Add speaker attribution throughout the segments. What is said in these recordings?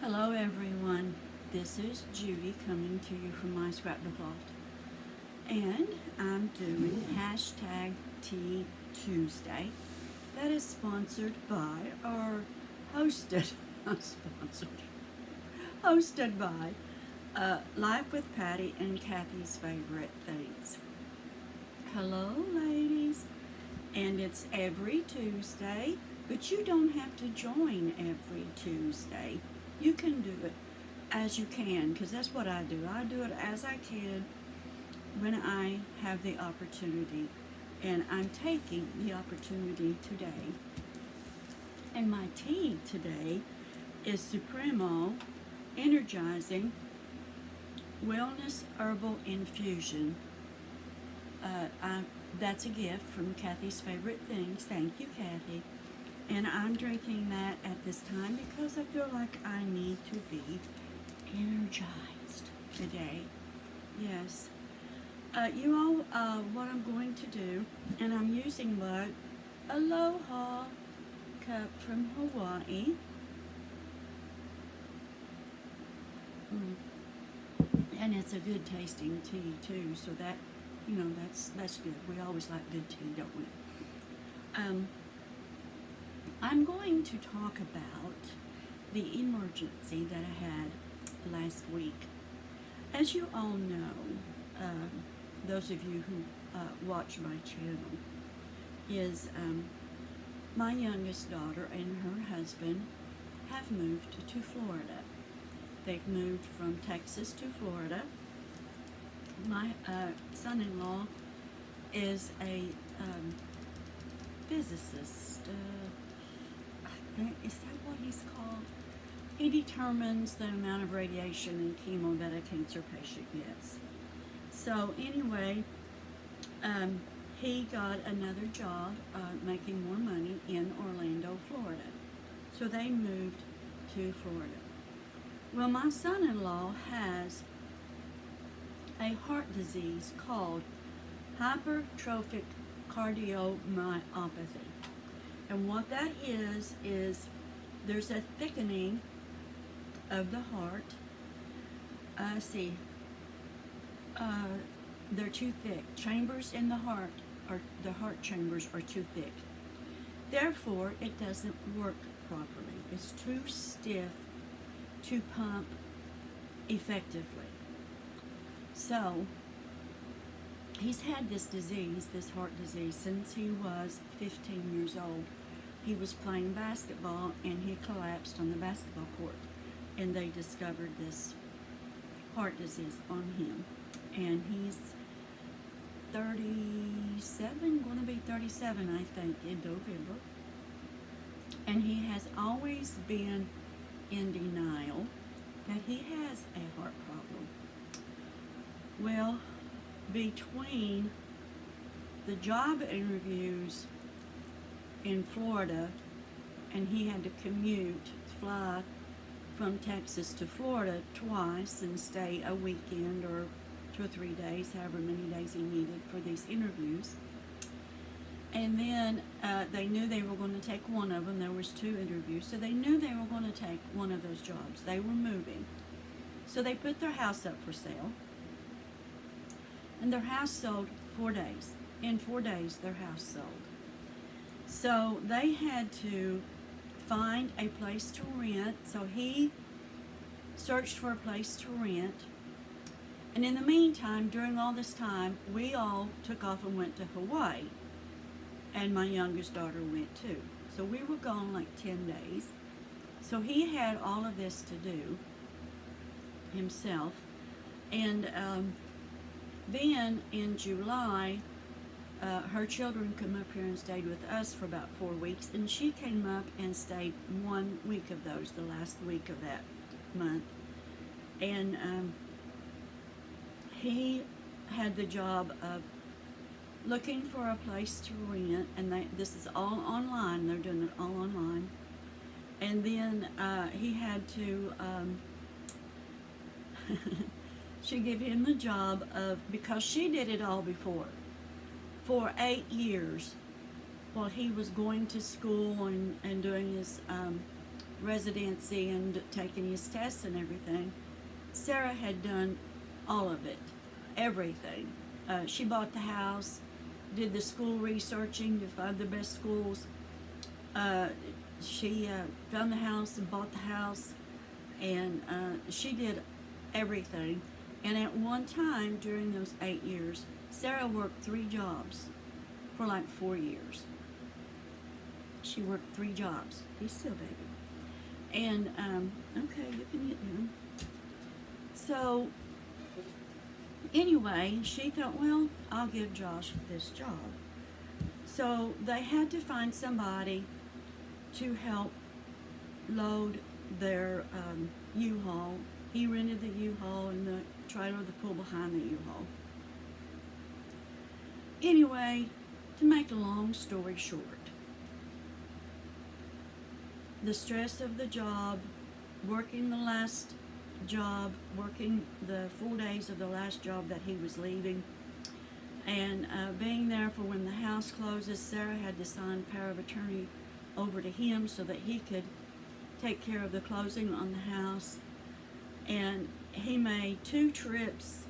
Speaker 1: Hello everyone, this is Judy coming to you from my scrapbook loft, and I'm doing hashtag Tea Tuesday. That is sponsored by, or hosted, sponsored, hosted by Life with Patty and Kathy's Favorite Things. Hello ladies, and it's every Tuesday, but you don't have to join every Tuesday. You can do it as you can, because that's what I do. I do it as I can when I have the opportunity, and I'm taking the opportunity today. And my tea today is Supremo Energizing Wellness Herbal Infusion. That's a gift from Kathy's Favorite Things. Thank you, Kathy. And I'm drinking that at this time because I feel like I need to be energized today. Yes. You all, what I'm going to do, and I'm using my Aloha cup from Hawaii. And it's a good tasting tea too, so that, that's good. We always like good tea, don't we? I'm going to talk about the emergency that I had last week. As you all know, those of you who watch my channel, is my youngest daughter and her husband have moved to Florida. They've moved from Texas to Florida. My son-in-law is a physicist. Is that what he's called? He determines the amount of radiation and chemo that a cancer patient gets. So anyway, he got another job making more money in Orlando, Florida. So they moved to Florida. Well, my son-in-law has a heart disease called hypertrophic cardiomyopathy. And what that is there's a thickening of the heart. They're too thick. Chambers in the heart, or the heart chambers, are too thick. Therefore, it doesn't work properly. It's too stiff to pump effectively. So, he's had this disease, this heart disease, since he was 15 years old. He was playing basketball and he collapsed on the basketball court, and they discovered this heart disease on him. And he's 37, going to be 37, I think, in November. And he has always been in denial that he has a heart problem. Well, between the job interviews in Florida, and he had to fly from Texas to Florida twice and stay a weekend or 2 or 3 days, however many days he needed for these interviews. And then they knew they were going to take one of them. There was 2 interviews, so they knew they were going to take one of those jobs. They were moving. So they put their house up for sale. And their house sold 4 days. In 4 days, their house sold. So they had to find a place to rent. So he searched for a place to rent. And in the meantime, during all this time, we all took off and went to Hawaii. And my youngest daughter went too. So we were gone like 10 days. So he had all of this to do himself. And then in July, her children come up here and stayed with us for about 4 weeks, and she came up and stayed 1 week of those, the last week of that month. And he had the job of looking for a place to rent, and this is all online. They're doing it all online. And then he had to she gave him the job of, because she did it all before, for 8 years while he was going to school and doing his residency and taking his tests and everything, Sarah had done all of it, everything. She bought the house, did the school researching to find the best schools. She found the house and bought the house, and she did everything. And at one time during those 8 years, Sarah worked 3 jobs for like 4 years. She worked 3 jobs. Be still, baby. And, okay, you can get him. So, anyway, she thought, well, I'll give Josh this job. So, they had to find somebody to help load their U-Haul. He rented the U-Haul and the trailer to pull behind the U-Haul. Anyway, to make a long story short, the stress of the job, working the last job, working the full days of the last job that he was leaving, and being there for when the house closes. Sarah had to sign power of attorney over to him so that he could take care of the closing on the house. And he made 2 trips.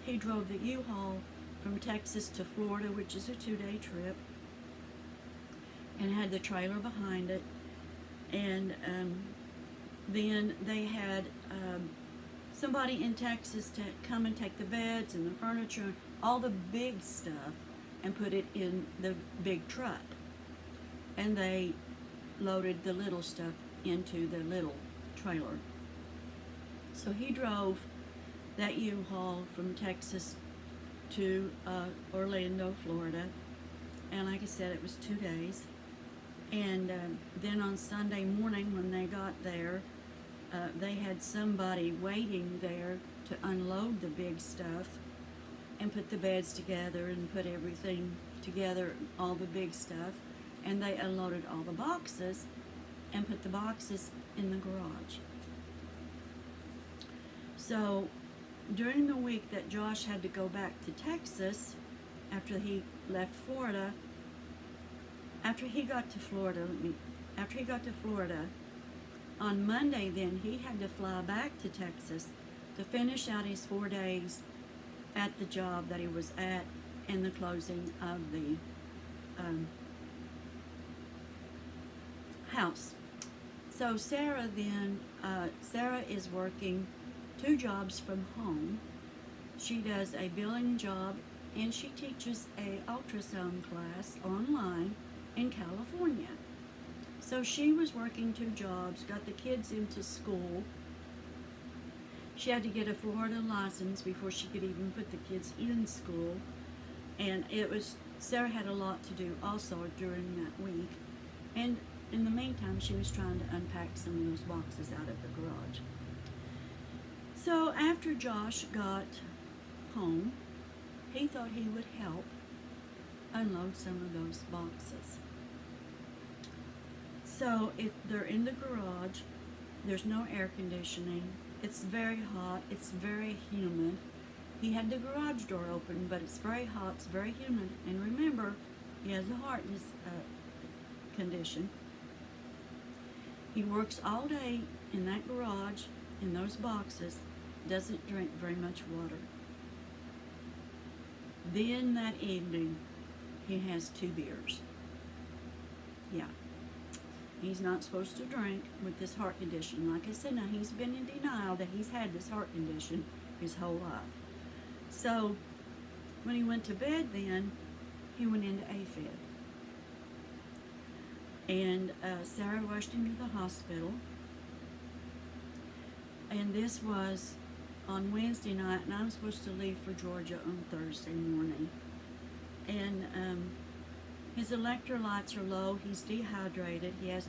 Speaker 1: He drove the U-Haul from Texas to Florida, which is a 2-day trip, and had the trailer behind it. And then they had somebody in Texas to come and take the beds and the furniture, all the big stuff, and put it in the big truck. And they loaded the little stuff into the little trailer. So he drove that U-Haul from Texas to Orlando, Florida. And like I said, it was 2 days. And then on Sunday morning when they got there, they had somebody waiting there to unload the big stuff and put the beds together and put everything together, all the big stuff. And they unloaded all the boxes and put the boxes in the garage. So during the week that Josh had to go back to Texas after he left Florida, after he got to Florida, on Monday then he had to fly back to Texas to finish out his 4 days at the job that he was at and the closing of the house. So Sarah then, Sarah is working 2 jobs from home. She does a billing job and she teaches a ultrasound class online in California. So she was working 2 jobs, got the kids into school. She had to get a Florida license before she could even put the kids in school. And Sarah had a lot to do also during that week. And in the meantime, she was trying to unpack some of those boxes out of the garage. So after Josh got home, he thought he would help unload some of those boxes. So they're in the garage. There's no air conditioning. It's very hot. It's very humid. He had the garage door open, but it's very hot. It's very humid. And remember, he has a heart condition. He works all day in that garage, in those boxes, doesn't drink very much water. Then that evening, he has 2 beers. Yeah. He's not supposed to drink with this heart condition. Like I said, now he's been in denial that he's had this heart condition his whole life. So, when he went to bed then, he went into AFib. And Sarah rushed him to the hospital. And this was on Wednesday night, and I'm supposed to leave for Georgia on Thursday morning. And his electrolytes are low. He's dehydrated. He has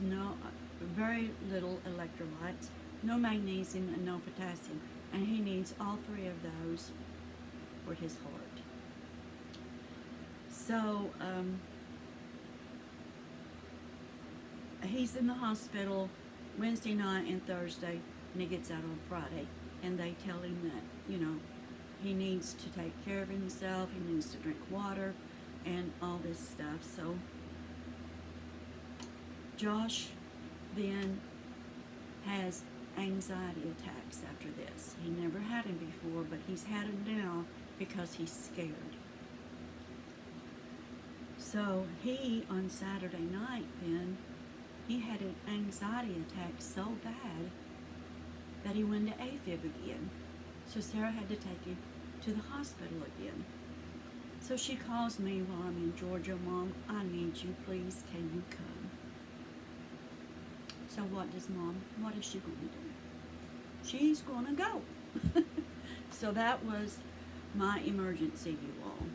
Speaker 1: very little electrolytes, no magnesium and no potassium. And he needs all 3 of those for his heart. So, he's in the hospital Wednesday night and Thursday, and he gets out on Friday. And they tell him that, he needs to take care of himself, he needs to drink water, and all this stuff. So Josh then has anxiety attacks after this. He never had them before, but he's had them now because he's scared. So he, on Saturday night then, he had an anxiety attack so bad that he went to AFib again. So Sarah had to take him to the hospital again. So she calls me while I'm in Georgia, Mom, I need you, please, can you come? So what is she going to do? She's going to go. So that was my emergency, you all.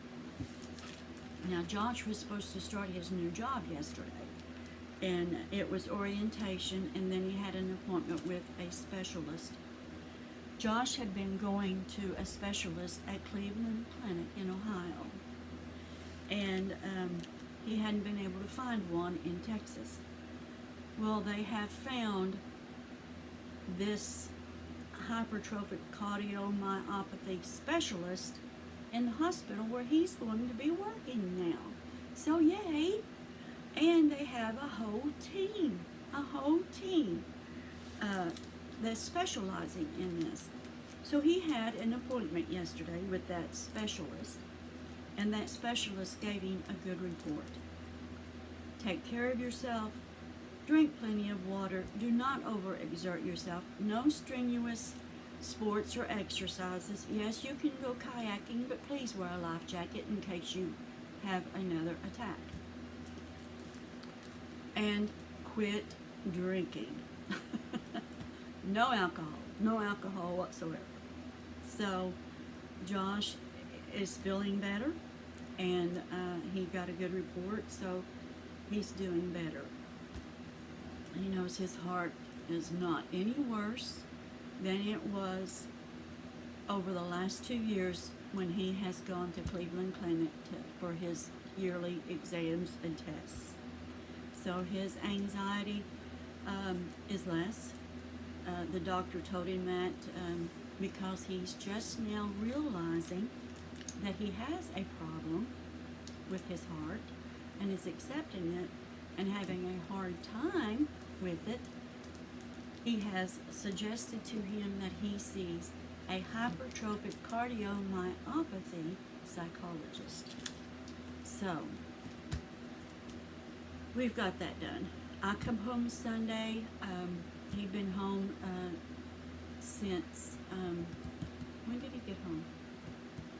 Speaker 1: Now, Josh was supposed to start his new job yesterday, and it was orientation, and then he had an appointment with a specialist. Josh had been going to a specialist at Cleveland Clinic in Ohio, and he hadn't been able to find one in Texas. Well, they have found this hypertrophic cardiomyopathy specialist in the hospital where he's going to be working now. So yay! And they have a whole team that's specializing in this. So he had an appointment yesterday with that specialist, and that specialist gave him a good report. Take care of yourself, drink plenty of water, do not overexert yourself, no strenuous sports or exercises. Yes, you can go kayaking, but please wear a life jacket in case you have another attack. And quit drinking. No alcohol whatsoever. So Josh is feeling better, and he got a good report, so he's doing better. He knows his heart is not any worse than it was over the last 2 years when he has gone to Cleveland Clinic for his yearly exams and tests. So his anxiety is less. The doctor told him that because he's just now realizing that he has a problem with his heart and is accepting it and having a hard time with it, he has suggested to him that he sees a hypertrophic cardiomyopathy psychologist. So, we've got that done. I come home Sunday. He'd been home since, when did he get home?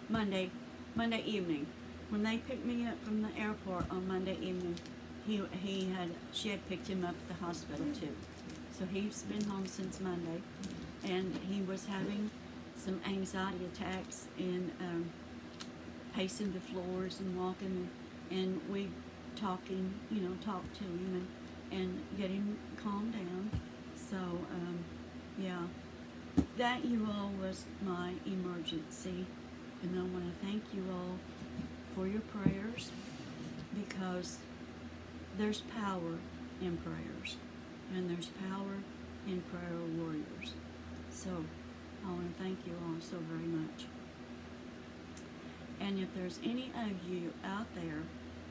Speaker 1: Monday evening. When they picked me up from the airport on Monday evening, she had picked him up at the hospital too. So he's been home since Monday, and he was having some anxiety attacks in pacing the floors and walking, and we talked to him and get him calmed down. So yeah, that you all was my emergency, and I want to thank you all for your prayers, because there's power in prayers, and there's power in prayer warriors. So I want to thank you all so very much. And if there's any of you out there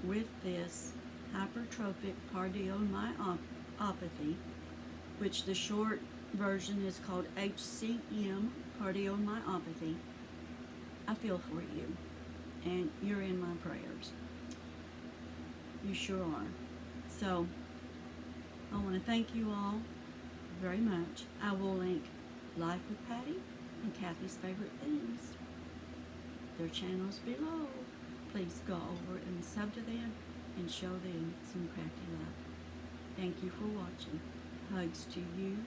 Speaker 1: with this hypertrophic cardiomyopathy, which the short version is called HCM, cardiomyopathy, I feel for you, and you're in my prayers. You sure are. So I want to thank you all very much. I will link Life with Patty and Kathy's Favorite Things, their channels below. Please go over and sub to them and show them some crafty love. Thank you for watching. Hugs to you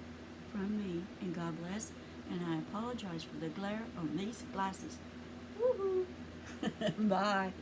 Speaker 1: from me, and God bless. And I apologize for the glare on these glasses. Woohoo! Bye.